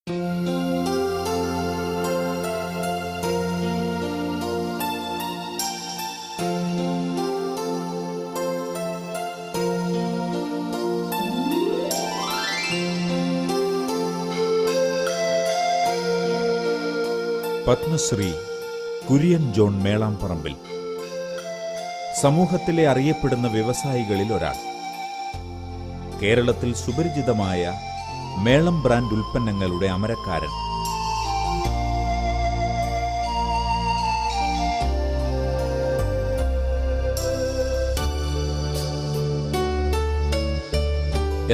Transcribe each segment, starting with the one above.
Padmashri Kurian John മേളാംപറമ്പിൽ സമൂഹത്തിലെ അറിയപ്പെടുന്ന വ്യവസായികളിൽ ഒരാൾ. കേരളത്തിൽ സുപരിചിതമായ മേളം ബ്രാൻഡ് ഉൽപ്പന്നങ്ങളുടെ അമരക്കാരൻ.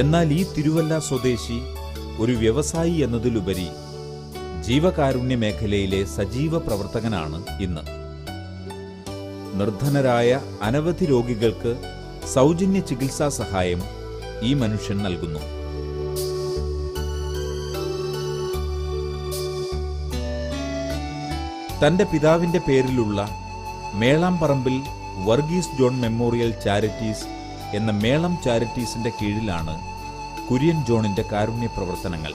എന്നാൽ ഈ തിരുവല്ല സ്വദേശി ഒരു വ്യവസായി എന്നതിലുപരി ജീവകാരുണ്യ മേഖലയിലെ സജീവ പ്രവർത്തകനാണ് ഇന്ന്. നിർധനരായ അനവധി രോഗികൾക്ക് സൗജന്യ ചികിത്സാ സഹായം ഈ മനുഷ്യൻ നൽകുന്നു. തന്റെ പിതാവിന്റെ പേരിലുള്ള മേളാംപറമ്പിൽ വർഗീസ് ജോൺ മെമ്മോറിയൽ ചാരിറ്റീസ് എന്ന മേളം ചാരിറ്റീസിന്റെ കീഴിലാണ് കുര്യൻ ജോണിന്റെ കാരുണ്യ പ്രവർത്തനങ്ങൾ.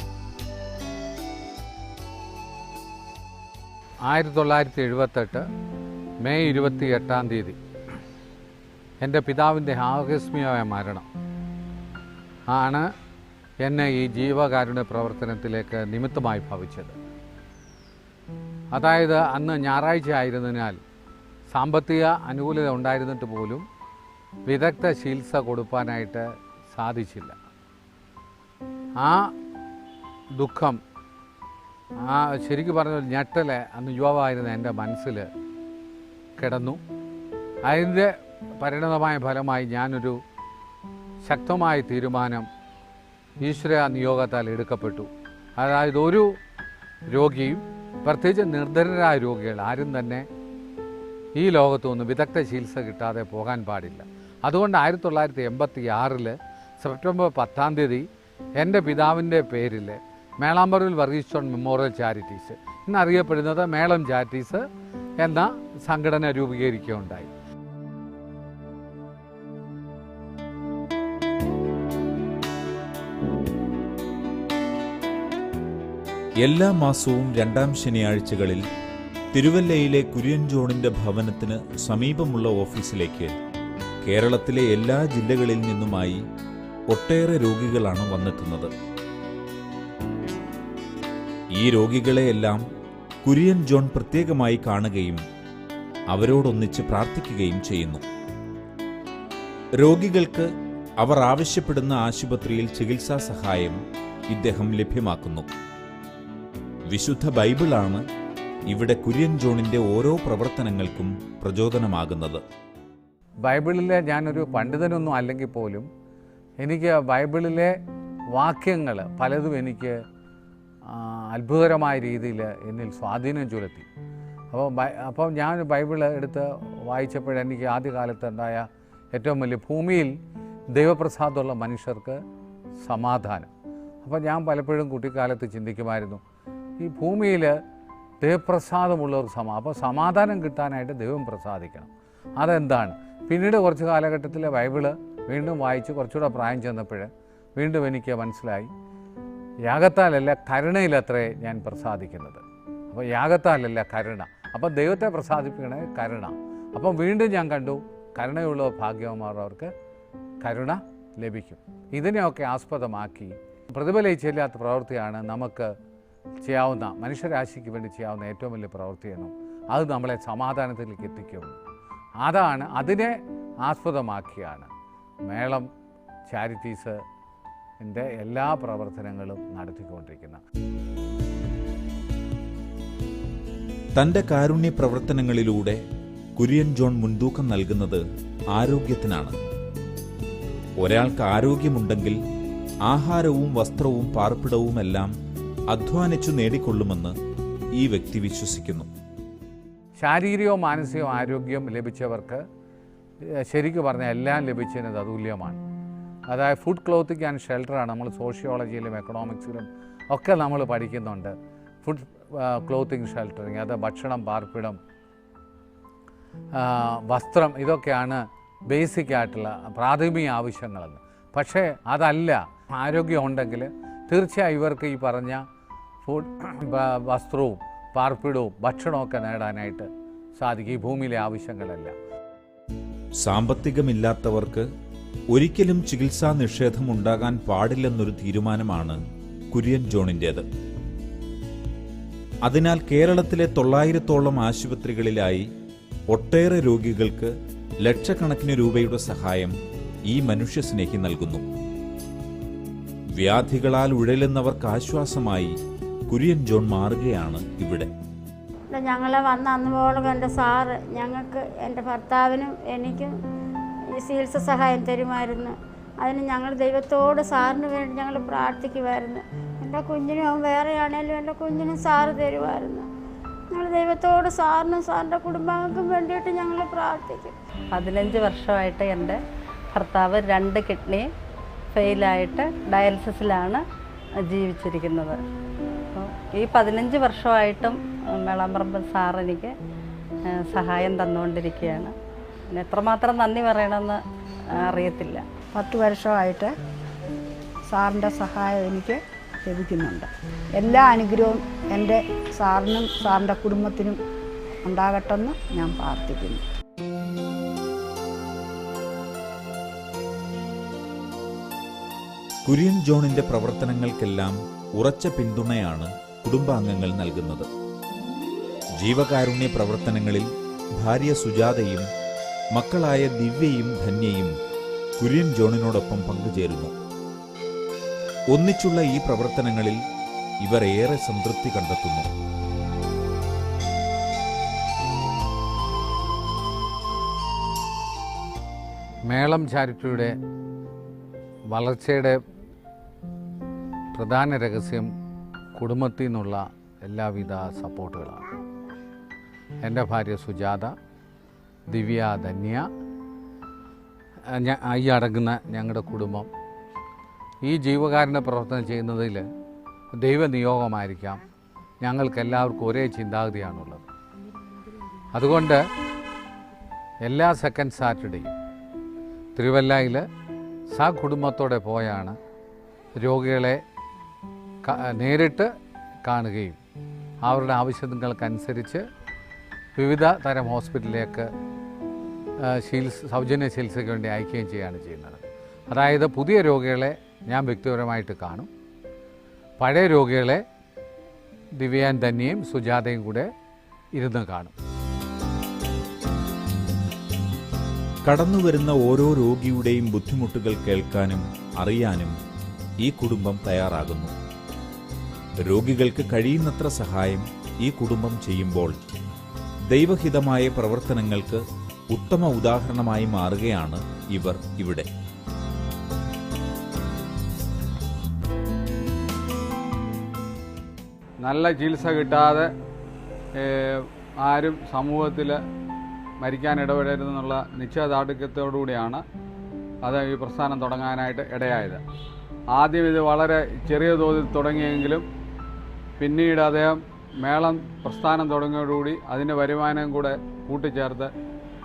1978 മെയ് 28 എൻ്റെ പിതാവിൻ്റെ ആകസ്മികമായ മരണം ആണ് എന്നെ ഈ ജീവകാരുണ്യ പ്രവർത്തനത്തിലേക്ക് നിമിത്തമായി ഭവിച്ചത്. അതായത് അന്ന് ഞായറാഴ്ച ആയിരുന്നതിനാൽ സാമ്പത്തിക അനുകൂലത ഉണ്ടായിരുന്നിട്ട് പോലും വിദഗ്ധ ചികിത്സ കൊടുക്കാനായിട്ട് സാധിച്ചില്ല. ആ ദുഃഖം, ശരിക്കും പറഞ്ഞ ഞെട്ടൽ അന്ന് യുവാവായിരുന്ന എൻ്റെ മനസ്സിൽ കിടന്നു. അതിൻ്റെ പരിണതമായ ഫലമായി ഞാനൊരു ശക്തമായ തീരുമാനം ഈശ്വര നിയോഗത്താൽ എടുക്കപ്പെട്ടു. അതായത് ഒരു രോഗിയും, പ്രത്യേകിച്ച് നിർധനരായ രോഗികൾ ആരും തന്നെ ഈ ലോകത്തുനിന്ന് വിദഗ്ധ ചികിത്സ കിട്ടാതെ പോകാൻ പാടില്ല. അതുകൊണ്ട് 1986 സെപ്റ്റംബർ 10 എൻ്റെ പിതാവിൻ്റെ പേരിൽ മേളാംപറമ്പിൽ വർഗീസ് ജോൺ മെമ്മോറിയൽ ചാരിറ്റീസ്, ഇന്നറിയപ്പെടുന്നത് മേളം ചാരിറ്റീസ് എന്ന സംഘടന രൂപീകരിക്കുകയുണ്ടായി. എല്ലാ മാസവും 2ാം ശനിയാഴ്ചകളിൽ തിരുവല്ലയിലെ കുര്യൻ ജോണിന്റെ ഭവനത്തിന് സമീപമുള്ള ഓഫീസിലേക്ക് കേരളത്തിലെ എല്ലാ ജില്ലകളിൽ നിന്നുമായി ഒട്ടേറെ രോഗികളാണ് വന്നെത്തുന്നത്. ഈ രോഗികളെയെല്ലാം കുര്യൻ ജോൺ പ്രത്യേകമായി കാണുകയും അവരോടൊന്നിച്ച് പ്രാർത്ഥിക്കുകയും ചെയ്യുന്നു. രോഗികൾക്ക് അവർ ആവശ്യപ്പെടുന്ന ആശുപത്രിയിൽ ചികിത്സാ സഹായം ഇദ്ദേഹം ലഭ്യമാക്കുന്നു. വിശുദ്ധ ബൈബിളാണ് ഇവിടെ കുര്യൻ ജോണിന്റെ ഓരോ പ്രവർത്തനങ്ങൾക്കും പ്രചോദനമാകുന്നത്. ബൈബിളിലെ ഞാനൊരു പണ്ഡിതനൊന്നും അല്ലെങ്കിൽ പോലും എനിക്ക് ബൈബിളിലെ വാക്യങ്ങൾ പലതും എനിക്ക് അത്ഭുതകരമായ രീതിയിൽ എന്നിൽ സ്വാധീനം ചെലുത്തി. അപ്പോൾ ഞാൻ ബൈബിൾ എടുത്ത് വായിച്ചപ്പോഴെനിക്ക് ആദ്യകാലത്ത് ഉണ്ടായ ഏറ്റവും വലിയ ഭൂമിയിൽ ദൈവപ്രസാദമുള്ള മനുഷ്യർക്ക് സമാധാനം. അപ്പോൾ ഞാൻ പലപ്പോഴും കുട്ടിക്കാലത്ത് ചിന്തിക്കുമായിരുന്നു, ഈ ഭൂമിയിൽ ദൈവപ്രസാദമുള്ളവർക്ക് അപ്പോൾ സമാധാനം കിട്ടാനായിട്ട് ദൈവം പ്രസാദിക്കണം. അതെന്താണ്? പിന്നീട് കുറച്ച് കാലഘട്ടത്തിൽ ബൈബിള് വീണ്ടും വായിച്ച് കുറച്ചുകൂടെ പ്രായം ചെന്നപ്പോൾ വീണ്ടും എനിക്ക് മനസ്സിലായി, യാഗത്താലല്ല കരുണയിലത്രേ ഞാൻ പ്രസാദിക്കുന്നത്. അപ്പോൾ യാഗത്താലല്ല കരുണ. അപ്പോൾ ദൈവത്തെ പ്രസാദിപ്പിക്കണേ കരുണ. അപ്പം വീണ്ടും ഞാൻ കണ്ടു, കരുണയുള്ള ഭാഗ്യവാന്മാർക്ക് കരുണ ലഭിക്കും. ഇതിനെയൊക്കെ ആസ്പദമാക്കി പ്രതിഫലിച്ചില്ലാത്ത പ്രവൃത്തിയാണ് നമുക്ക് ചെയ്യാവുന്ന, മനുഷ്യരാശിക്ക് വേണ്ടി ചെയ്യാവുന്ന ഏറ്റവും വലിയ പ്രവൃത്തിയെന്നും അത് നമ്മളെ സമാധാനത്തിലേക്ക് എത്തിക്കുന്നു. അതിനെ ആസ്പദമാക്കിയാണ് മേളം ചാരിറ്റീസിൻ്റെ എല്ലാ പ്രവർത്തനങ്ങളും നടത്തിക്കൊണ്ടിരിക്കുന്നത്. തൻ്റെ കാരുണ്യ പ്രവർത്തനങ്ങളിലൂടെ കുര്യൻ ജോൺ മുൻതൂക്കം നൽകുന്നത് ആരോഗ്യത്തിനാണ്. ഒരാൾക്ക് ആരോഗ്യമുണ്ടെങ്കിൽ ആഹാരവും വസ്ത്രവും പാർപ്പിടവുമെല്ലാം അധ്വാനിച്ചു നേടിക്കൊള്ളുമെന്ന് ഈ വ്യക്തി വിശ്വസിക്കുന്നു. ശാരീരികവും മാനസികവും ആരോഗ്യം ലഭിച്ചവർക്ക് ശരിക്കും പറഞ്ഞാൽ എല്ലാം ലഭിച്ചതിന് അതുല്യമാണ്. അതായത് ഫുഡ്, ക്ലോത്തിങ് ആൻഡ് ഷെൽട്ടറാണ് നമ്മൾ സോഷ്യോളജിയിലും എക്കണോമിക്സിലും ഒക്കെ നമ്മൾ പഠിക്കുന്നുണ്ട്. ഫുഡ്, ക്ലോത്തിങ്, ഷെൽട്ടറിങ്, അത് ഭക്ഷണം, പാർപ്പിടം, വസ്ത്രം, ഇതൊക്കെയാണ് ബേസിക്കായിട്ടുള്ള പ്രാഥമിക ആവശ്യങ്ങളെന്ന്. പക്ഷേ അതല്ല, ആരോഗ്യം ഉണ്ടെങ്കിൽ തീർച്ചയായും ഇവർക്ക് ഈ പറഞ്ഞ വസ്ത്രവും പാർപ്പിടവും ഭക്ഷണമൊക്കെ നേടാനായിട്ട് സാധിക്കും, ഈ ഭൂമിയിലെ ആവശ്യങ്ങളെല്ലാം. സാമ്പത്തികമില്ലാത്തവർക്ക് ഒരിക്കലും ചികിത്സാ നിഷേധം ഉണ്ടാകാൻ പാടില്ലെന്നൊരു തീരുമാനമാണ് കുര്യൻ ജോണിൻ്റേത്. അതിനാൽ കേരളത്തിലെ 900ഓളം ആശുപത്രികളിലായി ഒട്ടേറെ രോഗികൾക്ക് ലക്ഷക്കണക്കിന് രൂപയുടെ സഹായം ഈ മനുഷ്യസ്നേഹി നൽകുന്നു. വ്യാധികളാൽ ഉഴലുന്നവർക്ക് ആശ്വാസമായി കുര്യൻ ജോൺ മാറുകയാണ് ഇവിടെ. ഞങ്ങളെ വന്ന അന്ന് പോലും എൻ്റെ സാറ് ഞങ്ങൾക്ക്, എൻ്റെ ഭർത്താവിനും എനിക്കും ഈ ചികിത്സ സഹായം തരുമായിരുന്നു. അതിന് ഞങ്ങൾ ദൈവത്തോട് സാറിന് വേണ്ടി ഞങ്ങൾ പ്രാർത്ഥിക്കുമായിരുന്നു. എൻ്റെ കുഞ്ഞിനും അവൻ വേറെയാണേലും എൻ്റെ കുഞ്ഞിനും സാറ് തരുമായിരുന്നു. ഞങ്ങൾ ദൈവത്തോട് സാറിനും സാറിൻ്റെ കുടുംബാംഗങ്ങൾക്കും വേണ്ടിയിട്ട് ഞങ്ങൾ പ്രാർത്ഥിക്കും. 15 വർഷമായിട്ട് എൻ്റെ ഭർത്താവ് 2 കിഡ്നി ഫെയിലായിട്ട് ഡയാലിസിസിലാണ് ജീവിച്ചിരിക്കുന്നത്. അപ്പോൾ ഈ 15 വർഷമായിട്ടും മേളാമ്പറമ്പ് സാർ എനിക്ക് സഹായം തന്നുകൊണ്ടിരിക്കുകയാണ്. പിന്നെ എത്രമാത്രം നന്ദി പറയണമെന്ന് അറിയത്തില്ല. 10 വർഷമായിട്ട് സാറിൻ്റെ സഹായം എനിക്ക് ലഭിക്കുന്നുണ്ട്. എല്ലാ അനുഗ്രഹവും എൻ്റെ സാറിനും സാറിൻ്റെ കുടുംബത്തിനും ഉണ്ടാകട്ടെന്ന് ഞാൻ പ്രാർത്ഥിക്കുന്നു. കുര്യൻ ജോണിന്റെ പ്രവർത്തനങ്ങൾക്കെല്ലാം ഉറച്ച പിന്തുണയാണ് കുടുംബാംഗങ്ങൾ നൽകുന്നത്. ജീവകാരുണ്യ പ്രവർത്തനങ്ങളിൽ ഭാര്യ സുജാതയും മക്കളായ ദിവ്യയും ധന്യയും കുര്യൻ ജോണിനോടൊപ്പം പങ്കുചേരുന്നു. ഒന്നിച്ചുള്ള ഈ പ്രവർത്തനങ്ങളിൽ ഇവർ ഏറെ സംതൃപ്തി കണ്ടെത്തുന്നു. മേളം ചാരിറ്റിയുടെ വളർച്ചയുടെ പ്രധാന രഹസ്യം കുടുംബത്തിൽ നിന്നുള്ള എല്ലാവിധ സപ്പോർട്ടുകളാണ്. എൻ്റെ ഭാര്യ സുജാത, ദിവ്യ, ധന്യ, ഈ അടങ്ങുന്ന ഞങ്ങളുടെ കുടുംബം ഈ ജീവകാരുണ്യ പ്രവർത്തനം ചെയ്യുന്നതിൽ ദൈവനിയോഗമായിരിക്കാം. ഞങ്ങൾക്കെല്ലാവർക്കും ഒരേ ചിന്താഗതിയാണുള്ളത്. അതുകൊണ്ട് എല്ലാ സെക്കൻഡ് സാറ്റർഡേയും തിരുവല്ലയിൽ കുടുംബത്തോടെ പോയാണ് രോഗികളെ നേരിട്ട് കാണുകയും അവരുടെ ആവശ്യങ്ങൾക്കനുസരിച്ച് വിവിധ തരം ഹോസ്പിറ്റലിലേക്ക് സൗജന്യ ചികിത്സയ്ക്ക് വേണ്ടി അയക്കുകയും ചെയ്യുകയാണ് ചെയ്യുന്നത്. അതായത് പുതിയ രോഗികളെ ഞാൻ വ്യക്തിപരമായിട്ട് കാണും, പഴയ രോഗികളെ ദിവ്യാൻ തന്നെയും സുജാതയും കൂടെ ഇരുന്ന് കാണും. കടന്നുവരുന്ന ഓരോ രോഗിയുടെയും ബുദ്ധിമുട്ടുകൾ കേൾക്കാനും അറിയാനും ഈ കുടുംബം തയ്യാറാകുന്നു. രോഗികൾക്ക് കഴിയുന്നത്ര സഹായം ഈ കുടുംബം ചെയ്യുമ്പോൾ ദൈവഹിതമായ പ്രവർത്തനങ്ങൾക്ക് ഉത്തമ ഉദാഹരണമായി മാറുകയാണ് ഇവർ ഇവിടെ. നല്ല ചികിത്സ കിട്ടാതെ ആരും സമൂഹത്തിൽ മരിക്കാൻ ഇടപെടരുതെന്നുള്ള നിശ്ചയദാർഢ്യത്തോടുകൂടിയാണ് അത് ഈ പ്രസ്ഥാനം തുടങ്ങാനായിട്ട് ഇടയായത്. ആദ്യം ഇത് വളരെ ചെറിയ തോതിൽ തുടങ്ങിയെങ്കിലും പിന്നീട് അദ്ദേഹം മേളം പ്രസ്ഥാനം തുടങ്ങിയതോടുകൂടി അതിൻ്റെ വരുമാനം കൂടെ കൂട്ടിച്ചേർത്ത്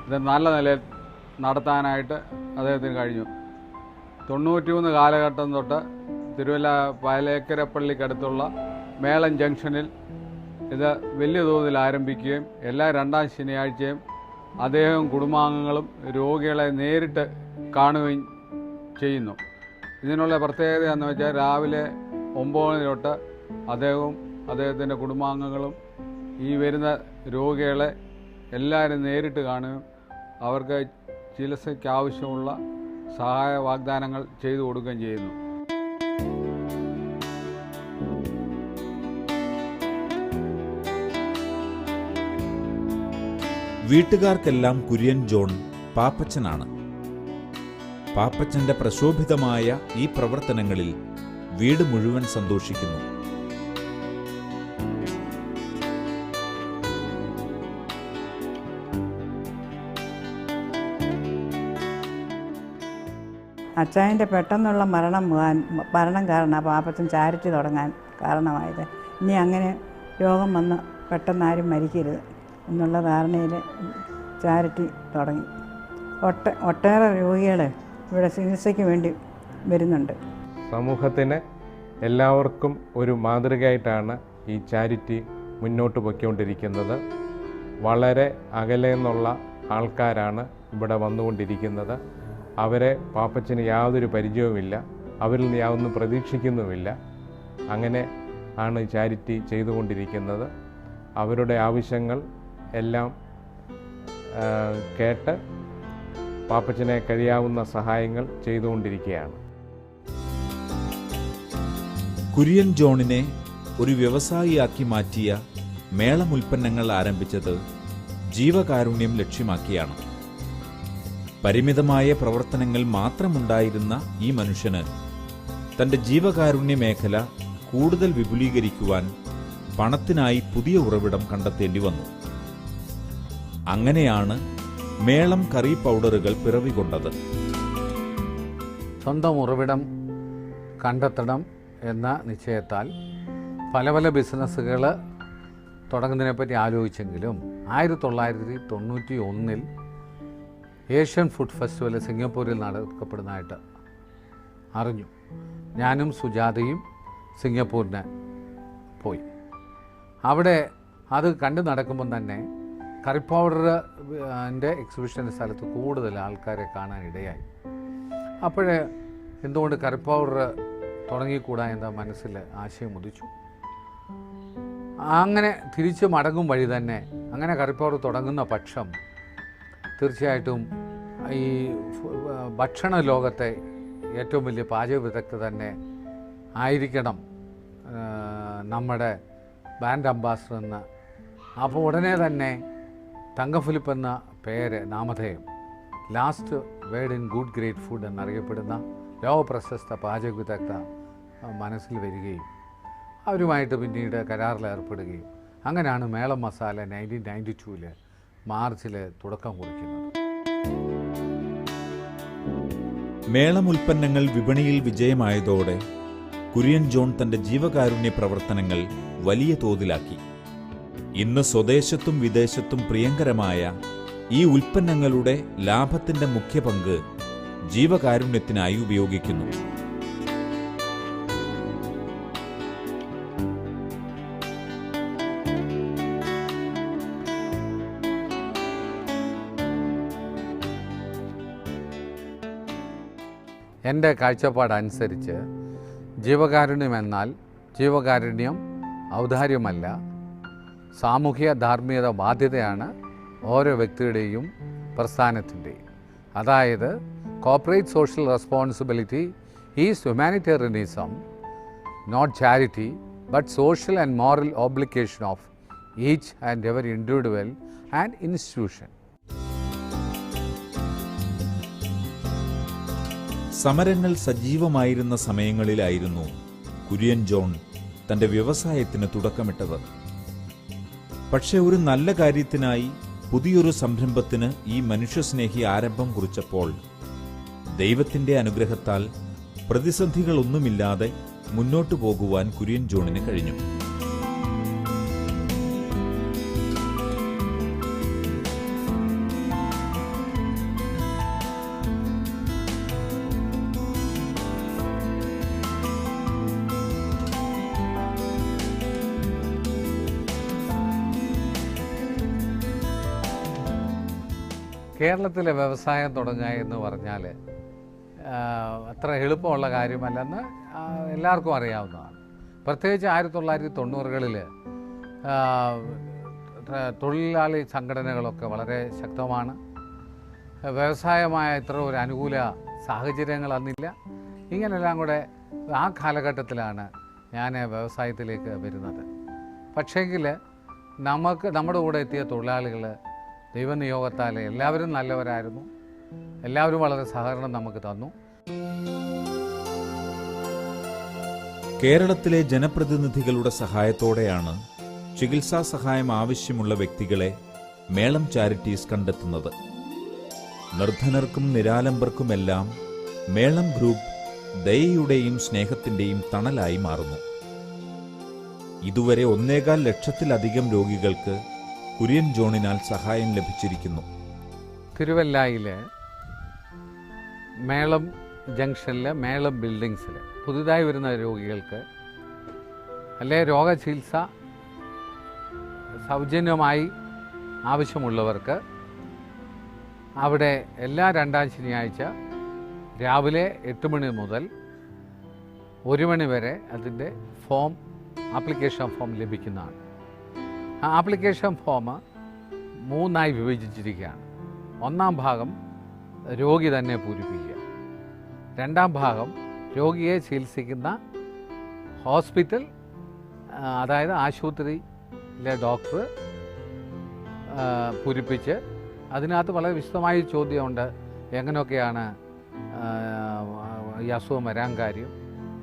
ഇത് നല്ല നിലയിൽ നടത്താനായിട്ട് അദ്ദേഹത്തിന് കഴിഞ്ഞു. 93 കാലഘട്ടം തൊട്ട് തിരുവല്ല പാലേക്കരപ്പള്ളിക്കടുത്തുള്ള മേളം ജംഗ്ഷനിൽ ഇത് വലിയ തോതിൽ ആരംഭിക്കുകയും എല്ലാ 2ാം ശനിയാഴ്ചയും അദ്ദേഹവും കുടുംബാംഗങ്ങളും രോഗികളെ നേരിട്ട് കാണുകയും ചെയ്യുന്നു. ഇതിനുള്ള പ്രത്യേകത എന്ന് വെച്ചാൽ രാവിലെ 9 തൊട്ട് അദ്ദേഹവും അദ്ദേഹത്തിൻ്റെ കുടുംബാംഗങ്ങളും ഈ വരുന്ന രോഗികളെ എല്ലാവരും നേരിട്ട് കാണുകയും അവർക്ക് ചികിത്സയ്ക്ക് ആവശ്യമുള്ള സഹായ വാഗ്ദാനങ്ങൾ ചെയ്തു കൊടുക്കുകയും ചെയ്യുന്നു. വീട്ടുകാർക്കെല്ലാം കുര്യൻ ജോൺ പാപ്പച്ചനാണ്. പാപ്പച്ചന്റെ പ്രശോഭിതമായ ഈ പ്രവർത്തനങ്ങളിൽ വീട് മുഴുവൻ സന്തോഷിക്കുന്നു. അച്ചായൻ്റെ പെട്ടെന്നുള്ള മരണം കാരണം പാപ്പച്ചൻ ചാരിറ്റി തുടങ്ങാൻ കാരണമായത്. ഇനി അങ്ങനെ രോഗം വന്ന് പെട്ടെന്ന് ആരും മരിക്കരുത് എന്നുള്ള ധാരണയിൽ ചാരിറ്റി തുടങ്ങി. ഒട്ടേറെ രോഗികൾ ഇവിടെ ചികിത്സയ്ക്ക് വേണ്ടി വരുന്നുണ്ട്. സമൂഹത്തിന് എല്ലാവർക്കും ഒരു മാതൃകയായിട്ടാണ് ഈ ചാരിറ്റി മുന്നോട്ട് പൊയ്ക്കൊണ്ടിരിക്കുന്നത്. വളരെ അകലെ നിന്നുള്ള ആൾക്കാരാണ് ഇവിടെ വന്നുകൊണ്ടിരിക്കുന്നത്. അവരെ പാപ്പച്ചന് യാതൊരു പരിചയവുമില്ല, അവരിൽ നിന്ന് യാതൊന്നും പ്രതീക്ഷിക്കുന്നുമില്ല. അങ്ങനെ ആണ് ചാരിറ്റി ചെയ്തുകൊണ്ടിരിക്കുന്നത്. അവരുടെ ആവശ്യങ്ങൾ എല്ലാം കേട്ട് പാപ്പച്ചനെ കഴിയാവുന്ന സഹായങ്ങൾ ചെയ്തുകൊണ്ടിരിക്കുകയാണ്. കുര്യൻ ജോണിനെ ഒരു വ്യവസായിയാക്കി മാറ്റിയ മേളം ഉൽപ്പന്നങ്ങൾ ആരംഭിച്ചത് ജീവകാരുണ്യം ലക്ഷ്യമാക്കിയാണ്. പരിമിതമായ പ്രവർത്തനങ്ങൾ മാത്രമുണ്ടായിരുന്ന ഈ മനുഷ്യന് തന്റെ ജീവകാരുണ്യ മേഖല കൂടുതൽ വിപുലീകരിക്കുവാൻ പണത്തിനായി പുതിയ ഉറവിടം കണ്ടെത്തേണ്ടി വന്നു. അങ്ങനെയാണ് മേളം കറി പൗഡറുകൾ പിറവികൊണ്ടത്. സ്വന്തം ഉറവിടം കണ്ടെത്തണം എന്ന നിശ്ചയത്താൽ പല പല ബിസിനസ്സുകൾ തുടങ്ങുന്നതിനെപ്പറ്റി ആലോചിച്ചെങ്കിലും 1991 ഏഷ്യൻ ഫുഡ് ഫെസ്റ്റിവൽ സിംഗപ്പൂരിൽ നടക്കപ്പെടുന്നതായിട്ട് അറിഞ്ഞു. ഞാനും സുജാതയും സിംഗപ്പൂരിന് പോയി. അവിടെ അത് കണ്ടു നടക്കുമ്പം തന്നെ കറി പൗഡറിൻ്റെ എക്സിബിഷൻ സ്ഥലത്ത് കൂടുതൽ ആൾക്കാരെ കാണാനിടയായി. അപ്പോഴേ എന്തുകൊണ്ട് കറി പൗഡർ തുടങ്ങിക്കൂടാ എന്ന മനസ്സിൽ ആശയം ഉദിച്ചു. അങ്ങനെ തിരിച്ച് മടങ്ങും വഴി തന്നെ അങ്ങനെ കറി പൗഡർ തുടങ്ങുന്ന പക്ഷം തീർച്ചയായിട്ടും ഈ ഭക്ഷണ ലോകത്തെ ഏറ്റവും വലിയ പാചക വിദഗ്ധ തന്നെ ആയിരിക്കണം നമ്മുടെ ബ്രാൻഡ് അംബാസഡർ എന്ന്. അപ്പോൾ ഉടനെ തന്നെ തങ്കഫിലിപ്പ് എന്ന പേര് നാമധേയം last word in good great food എന്നറിയപ്പെടുന്ന ലോകപ്രശസ്ത പാചക വിദഗ്ധ മനസ്സിൽ വരികയും അവരുമായിട്ട് പിന്നീട് കരാറിൽ ഏർപ്പെടുകയും അങ്ങനെയാണ് മേളം മസാല 1992 മാർച്ചിൽ തുടക്കം കുറിക്കുന്നത്. മേളം ഉൽപ്പന്നങ്ങൾ വിപണിയിൽ വിജയമായതോടെ കുര്യൻ ജോൺ തന്റെ ജീവകാരുണ്യ പ്രവർത്തനങ്ങൾ വലിയ തോതിലാക്കി. ഇന്ന് സ്വദേശത്തും വിദേശത്തും പ്രിയങ്കരമായ ഈ ഉൽപ്പന്നങ്ങളുടെ ലാഭത്തിന്റെ മുഖ്യ പങ്ക് ജീവകാരുണ്യത്തിനായി ഉപയോഗിക്കുന്നു. എൻ്റെ കാഴ്ചപ്പാടനുസരിച്ച് ജീവകാരുണ്യം എന്നാൽ ജീവകാരുണ്യം ഔദാര്യമല്ല, സാമൂഹ്യ ധാർമ്മികത ബാധ്യതയാണ് ഓരോ വ്യക്തിയുടെയും പ്രസ്ഥാനത്തിൻ്റെയും. അതായത് corporate social responsibility is humanitarianism, not charity, but social and moral obligation of each and every individual and institution. സമരങ്ങൾ സജീവമായിരുന്ന സമയങ്ങളിലായിരുന്നു കുര്യൻ ജോൺ തന്റെ വ്യവസായത്തിന് തുടക്കമിട്ടത്. പക്ഷെ ഒരു നല്ല കാര്യത്തിനായി പുതിയൊരു സംരംഭത്തിന് ഈ മനുഷ്യസ്നേഹി ആരംഭം കുറിച്ചപ്പോൾ ദൈവത്തിന്റെ അനുഗ്രഹത്താൽ പ്രതിസന്ധികളൊന്നുമില്ലാതെ മുന്നോട്ടു പോകുവാൻ കുര്യൻ ജോണിന് കഴിഞ്ഞു. കേരളത്തിലെ വ്യവസായം തുടങ്ങുക എന്ന് പറഞ്ഞാൽ അത്ര എളുപ്പമുള്ള കാര്യമല്ലെന്ന് എല്ലാവർക്കും അറിയാവുന്നതാണ്. പ്രത്യേകിച്ച് 1990-കളിൽ തൊഴിലാളി സംഘടനകളൊക്കെ വളരെ ശക്തമാണ്. വ്യവസായമായ ഇത്ര ഒരു അനുകൂല സാഹചര്യങ്ങൾ അന്നില്ല. ഇങ്ങനെല്ലാം കൂടെ ആ കാലഘട്ടത്തിലാണ് ഞാൻ വ്യവസായത്തിലേക്ക് വരുന്നത്. പക്ഷേങ്കിൽ നമ്മുടെ കൂടെ എത്തിയ തൊഴിലാളികൾ ദൈവനിയോഗത്താൽ എല്ലാവരും നല്ലവരായിരുന്നു. എല്ലാവരും വളരെ സഹകരണം നമുക്ക് തന്നു. കേരളത്തിലെ ജനപ്രതിനിധികളുടെ സഹായത്തോടെയാണ് ചികിത്സാ സഹായം ആവശ്യമുള്ള വ്യക്തികളെ മേളം ചാരിറ്റീസ് കണ്ടെത്തുന്നത്. നിർധനർക്കും നിരാലംബർക്കുമെല്ലാം മേളം ഗ്രൂപ്പ് ദയയുടെയും സ്നേഹത്തിന്റെയും തണലായി മാറുന്നു. ഇതുവരെ 1.25 ലക്ഷത്തിലധികം രോഗികൾക്ക് കുര്യൻ ജോണിനാൽ സഹായം ലഭിച്ചിരിക്കുന്നു. തിരുവല്ലായിലെ മേളം ജംഗ്ഷനിലെ മേളം ബിൽഡിങ്സിൽ പുതുതായി വരുന്ന രോഗികൾക്ക് അല്ലെ രോഗചികിത്സ സൗജന്യമായി ആവശ്യമുള്ളവർക്ക് അവിടെ എല്ലാ 2ാം ശനിയാഴ്ച രാവിലെ 8 മണി മുതൽ 1 മണി വരെ അതിൻ്റെ ആപ്ലിക്കേഷൻ ഫോം ലഭിക്കുന്നതാണ്. ആ ആപ്ലിക്കേഷൻ ഫോം 3ആയി വിഭജിച്ചിരിക്കുകയാണ്. 1-ാം ഭാഗം രോഗി തന്നെ പൂരിപ്പിക്കുക, 2-ാം ഭാഗം രോഗിയെ ചികിത്സിക്കുന്ന ഹോസ്പിറ്റൽ, അതായത് ആശുപത്രിയിലെ ഡോക്ടർ പൂരിപ്പിച്ച് അതിനകത്ത് വളരെ വിശദമായ ചോദ്യമുണ്ട്. എങ്ങനെയൊക്കെയാണ് ഈ അസുഖം വരാൻ കാര്യം,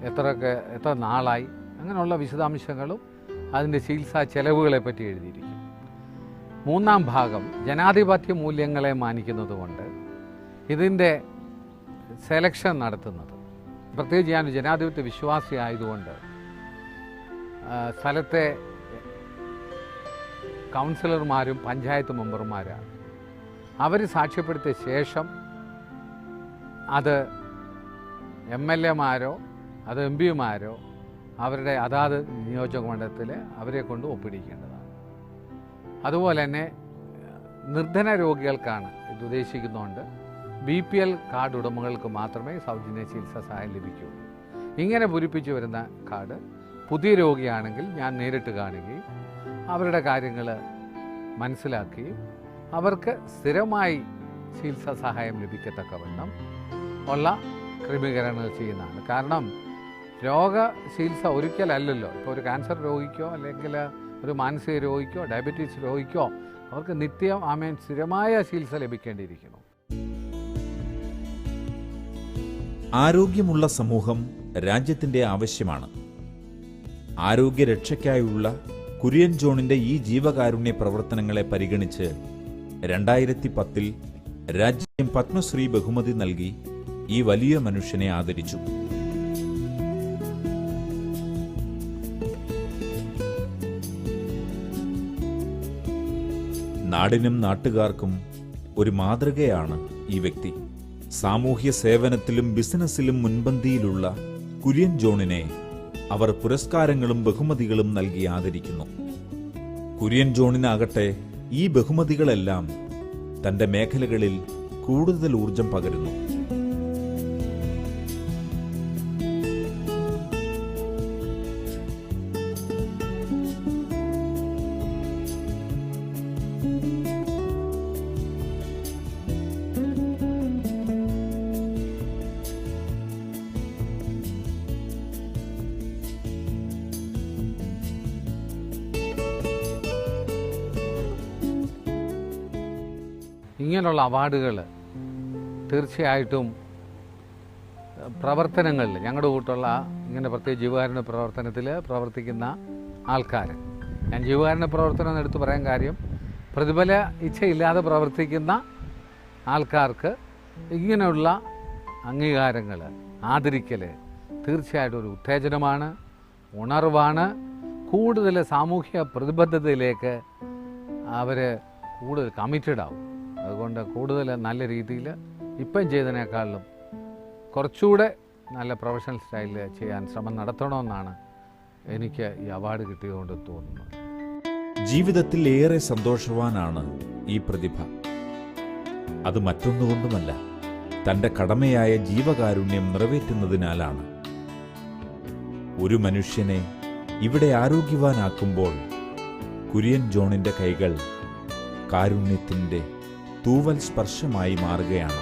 എത്ര നാളായി, അങ്ങനെയുള്ള വിശദാംശങ്ങളും അതിൻ്റെ ചികിത്സാ ചെലവുകളെ പറ്റി എഴുതിയിരിക്കും. 3-ാം ഭാഗം ജനാധിപത്യ മൂല്യങ്ങളെ മാനിക്കുന്നതുകൊണ്ട് ഇതിൻ്റെ സെലക്ഷൻ നടത്തുന്നത്, പ്രത്യേകിച്ച് ഞാൻ ജനാധിപത്യ വിശ്വാസി ആയതുകൊണ്ട് സ്ഥലത്തെ കൗൺസിലർമാരും പഞ്ചായത്ത് മെമ്പർമാരാണ്. അവർ സാക്ഷ്യപ്പെടുത്തിയ ശേഷം അത് MLA-മാരോ അത് MP-മാരോ അവരുടെ അതാത് നിയോജക മണ്ഡലത്തിൽ അവരെ കൊണ്ട് ഒപ്പിടിക്കേണ്ടതാണ്. അതുപോലെ തന്നെ നിർധന രോഗികൾക്കാണ് ഇത് ഉദ്ദേശിക്കുന്നതുകൊണ്ട് BPL കാർഡ് ഉടമകൾക്ക് മാത്രമേ സൗജന്യ ചികിത്സാ സഹായം ലഭിക്കൂ. ഇങ്ങനെ പൂരിപ്പിച്ചു വരുന്ന കാർഡ് പുതിയ രോഗിയാണെങ്കിൽ ഞാൻ നേരിട്ട് കാണുകയും അവരുടെ കാര്യങ്ങൾ മനസ്സിലാക്കുകയും അവർക്ക് സ്ഥിരമായി ചികിത്സാ സഹായം ലഭിക്കത്തക്കവണ്ണം ഉള്ള ക്രമീകരണങ്ങൾ ചെയ്യുന്നതാണ്. കാരണം ചികിത്സ ഒരിക്കലല്ലല്ലോ. ഇപ്പോൾ ഒരു ക്യാൻസർ രോഗിക്കോ അല്ലെങ്കിൽ ഒരു മാനസിക രോഗിക്കോ ഡയബറ്റീസ് രോഗിക്കോ അവർക്ക് സ്ഥിരമായ ചികിത്സ ലഭിക്കേണ്ടിയിരിക്കുന്നു. ആരോഗ്യമുള്ള സമൂഹം രാജ്യത്തിൻ്റെ ആവശ്യമാണ്. ആരോഗ്യരക്ഷയ്ക്കായുള്ള കുര്യൻ ജോണിൻ്റെ ഈ ജീവകാരുണ്യ പ്രവർത്തനങ്ങളെ പരിഗണിച്ച് 2010 രാജ്യം പത്മശ്രീ ബഹുമതി നൽകി ഈ വലിയ മനുഷ്യനെ ആദരിച്ചു. നാടിനും നാട്ടുകാർക്കും ഒരു മാതൃകയാണ് ഈ വ്യക്തി. സാമൂഹ്യ സേവനത്തിലും ബിസിനസ്സിലും മുൻപന്തിയിലുള്ള കുര്യൻ ജോണിനെ അവർ പുരസ്കാരങ്ങളും ബഹുമതികളും നൽകി ആദരിക്കുന്നു. കുര്യൻ ജോണിനാകട്ടെ ഈ ബഹുമതികളെല്ലാം തന്റെ മേഖലകളിൽ കൂടുതൽ ഊർജം പകരുന്നു. ഇങ്ങനെയുള്ള അവാർഡുകൾ തീർച്ചയായിട്ടും പ്രവർത്തനങ്ങളിൽ ഞങ്ങളുടെ കൂട്ടുള്ള ഇങ്ങനെ പ്രത്യേക ജീവകാരുണ്യ പ്രവർത്തനത്തിൽ പ്രവർത്തിക്കുന്ന ആൾക്കാർ, ഞാൻ ജീവകാരുണ്യ പ്രവർത്തനം എന്ന് എടുത്തു പറയാൻ കാര്യം പ്രതിഫല ഇച്ഛയില്ലാതെ പ്രവർത്തിക്കുന്ന ആൾക്കാർക്ക് ഇങ്ങനെയുള്ള അംഗീകാരങ്ങൾ ആദരിക്കൽ തീർച്ചയായിട്ടും ഒരു ഉത്തേജനമാണ്, ഉണർവാണ്. കൂടുതൽ സാമൂഹ്യ പ്രതിബദ്ധതയിലേക്ക് അവർ കൂടുതൽ കമ്മിറ്റഡ് ആവും. അതുകൊണ്ട് കൂടുതൽ നല്ല രീതിയിൽ ഇപ്പം ചെയ്തതിനേക്കാളും കുറച്ചുകൂടെ നല്ല പ്രൊഫഷണൽ സ്റ്റൈലിൽ ചെയ്യാൻ ശ്രമം നടത്തണമെന്നാണ് എനിക്ക് ഈ അവാർഡ് കിട്ടിയതുകൊണ്ട് തോന്നുന്നത്. ജീവിതത്തിൽ ഏറെ സന്തോഷവാനാണ് ഈ പ്രതിഭ. അത് മറ്റൊന്നുകൊണ്ടുമല്ല, തന്റെ കടമയായ ജീവകാരുണ്യം നിറവേറ്റുന്നതിനാലാണ്. ഒരു മനുഷ്യനെ ഇവിടെ ആരോഗ്യവാനാക്കുമ്പോൾ കുര്യൻ ജോണിന്റെ കൈകൾ കാരുണ്യത്തിന്റെ തൂവൽ സ്പർശമായി മാറുകയാണ്.